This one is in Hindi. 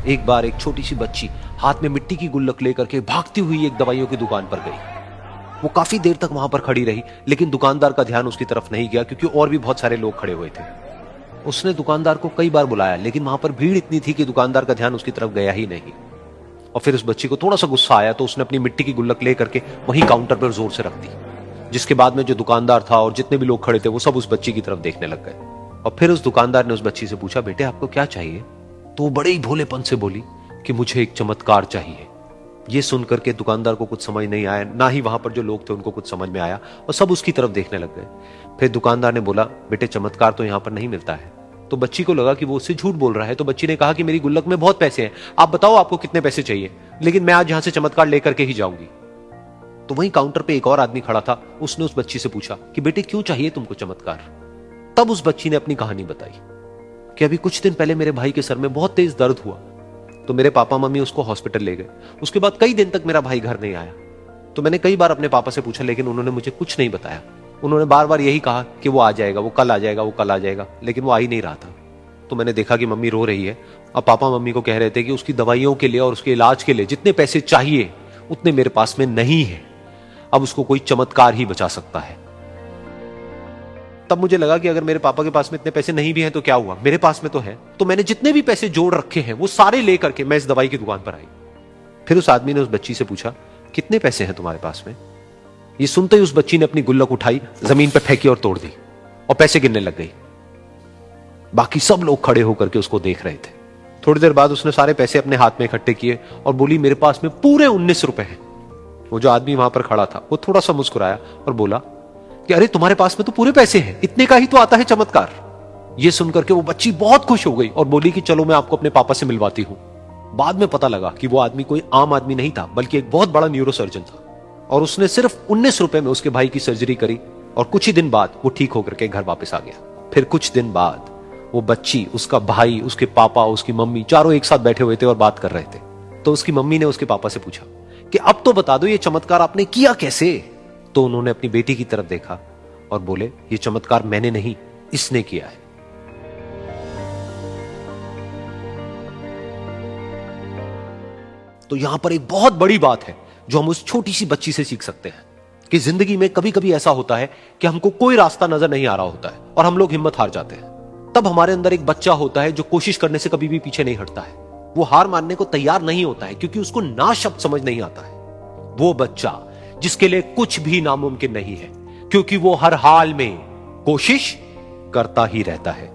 एक बार एक छोटी सी बच्ची हाथ में मिट्टी की गुल्लक लेकर के भागती हुई एक दवाइयों की दुकान पर गई। वो काफी देर तक वहां पर खड़ी रही, लेकिन दुकानदार का ध्यान उसकी तरफ नहीं गया क्योंकि और भी बहुत सारे लोग खड़े हुए थे। उसने दुकानदार को कई बार बुलाया, लेकिन वहां पर भीड़ इतनी थी कि दुकानदार का ध्यान उसकी तरफ गया ही नहीं। और फिर उस बच्ची को थोड़ा सा गुस्सा आया तो उसने अपनी मिट्टी की गुल्लक लेकर के वहीं काउंटर पर जोर से रख दी, जिसके बाद में जो दुकानदार था और जितने भी लोग खड़े थे वो सब उस बच्ची की तरफ देखने लग गए। और फिर उस दुकानदार ने उस बच्ची से पूछा, बेटे आपको क्या चाहिए? तो वो बड़े ही भोलेपन से बोली कि मुझे एक चमत्कार चाहिए। ये सुनकर के दुकानदार को कुछ समझ नहीं आया, ना ही वहां पर जो लोग थे उनको कुछ समझ में आया, और सब उसकी तरफ देखने लग गए। फिर दुकानदार ने बोला, बेटे चमत्कार तो यहां पर नहीं मिलता है। तो बच्ची को लगा कि वो उससे झूठ बोल रहा है, तो बच्ची ने कहा कि मेरी गुल्लक में बहुत पैसे हैं, आप बताओ आपको कितने पैसे चाहिए, लेकिन मैं आज यहां से चमत्कार लेकर के ही जाऊंगी। तो वहीं काउंटर पे एक और आदमी खड़ा था, उसने उस बच्ची से पूछा कि बेटे क्यों चाहिए तुमको चमत्कार? तब उस बच्ची ने अपनी कहानी बताई कि अभी कुछ दिन पहले मेरे भाई के सर में बहुत तेज दर्द हुआ, तो मेरे पापा मम्मी उसको हॉस्पिटल ले गए। उसके बाद कई दिन तक मेरा भाई घर नहीं आया। तो मैंने कई बार अपने पापा से पूछा, लेकिन उन्होंने मुझे कुछ नहीं बताया। उन्होंने बार बार यही कहा कि वो आ जाएगा, वो कल आ जाएगा, वो कल आ जाएगा, लेकिन वो आ ही नहीं रहा था। तो मैंने देखा कि मम्मी रो रही है, और पापा मम्मी को कह रहे थे कि उसकी दवाइयों के लिए और उसके इलाज के लिए जितने पैसे चाहिए उतने मेरे पास में नहीं है, अब उसको कोई चमत्कार ही बचा सकता है। तब मुझे लगा कि अगर मेरे पापा के पास में इतने पैसे नहीं भी हैं तो क्या हुआ, मेरे पास में तो है। तो मैंने जितने भी पैसे जोड़ रखे हैं वो सारे लेकर के मैं इस दवाई की दुकान पर आई। फिर उस आदमी ने उस बच्ची से पूछा, कितने पैसे हैं तुम्हारे पास में? ये सुनते ही उस बच्ची ने अपनी गुल्लक उठाई, जमीन पर फेंकी और तोड़ दी, और पैसे गिनने लग गई। बाकी सब लोग खड़े होकर के उसको देख रहे थे। थोड़ी देर बाद उसने सारे पैसे अपने हाथ में इकट्ठे किए और बोली, मेरे पास में पूरे 19 रुपए हैं। वो जो आदमी वहां पर खड़ा था वो थोड़ा सा मुस्कुराया और बोला कि अरे तुम्हारे पास में तो पूरे पैसे हैं, इतने का ही तो आता है चमत्कार। ये सुनकर के वो बच्ची बहुत खुश हो गई और बोली कि चलो मैं आपको अपने पापा से मिलवाती हूं। बाद में पता लगा कि वो आदमी कोई आम आदमी नहीं था, बल्कि एक बहुत बड़ा न्यूरोसर्जन था, और उसने सिर्फ 19 रुपए में उसके भाई की सर्जरी करी, और कुछ ही दिन बाद वो ठीक होकर के घर वापस आ गया। फिर कुछ दिन बाद वो बच्ची, उसका भाई, उसके पापा, उसकी मम्मी चारों एक साथ बैठे हुए थे और बात कर रहे थे। तो उसकी मम्मी ने उसके पापा से पूछा कि अब तो बता दो ये चमत्कार आपने किया कैसे? तो उन्होंने अपनी बेटी की तरफ देखा और बोले, ये चमत्कार मैंने नहीं, इसने किया है। तो यहां पर एक बहुत बड़ी बात है जो हम उस छोटी सी बच्ची से सीख सकते हैं कि जिंदगी में कभी कभी ऐसा होता है कि हमको कोई रास्ता नजर नहीं आ रहा होता है और हम लोग हिम्मत हार जाते हैं। तब हमारे अंदर एक बच्चा होता है जो कोशिश करने से कभी भी पीछे नहीं हटता है। वो हार मानने को तैयार नहीं होता है क्योंकि उसको ना शब्द समझ नहीं आता है। वो बच्चा जिसके लिए कुछ भी नामुमकिन नहीं है, क्योंकि वो हर हाल में कोशिश करता ही रहता है।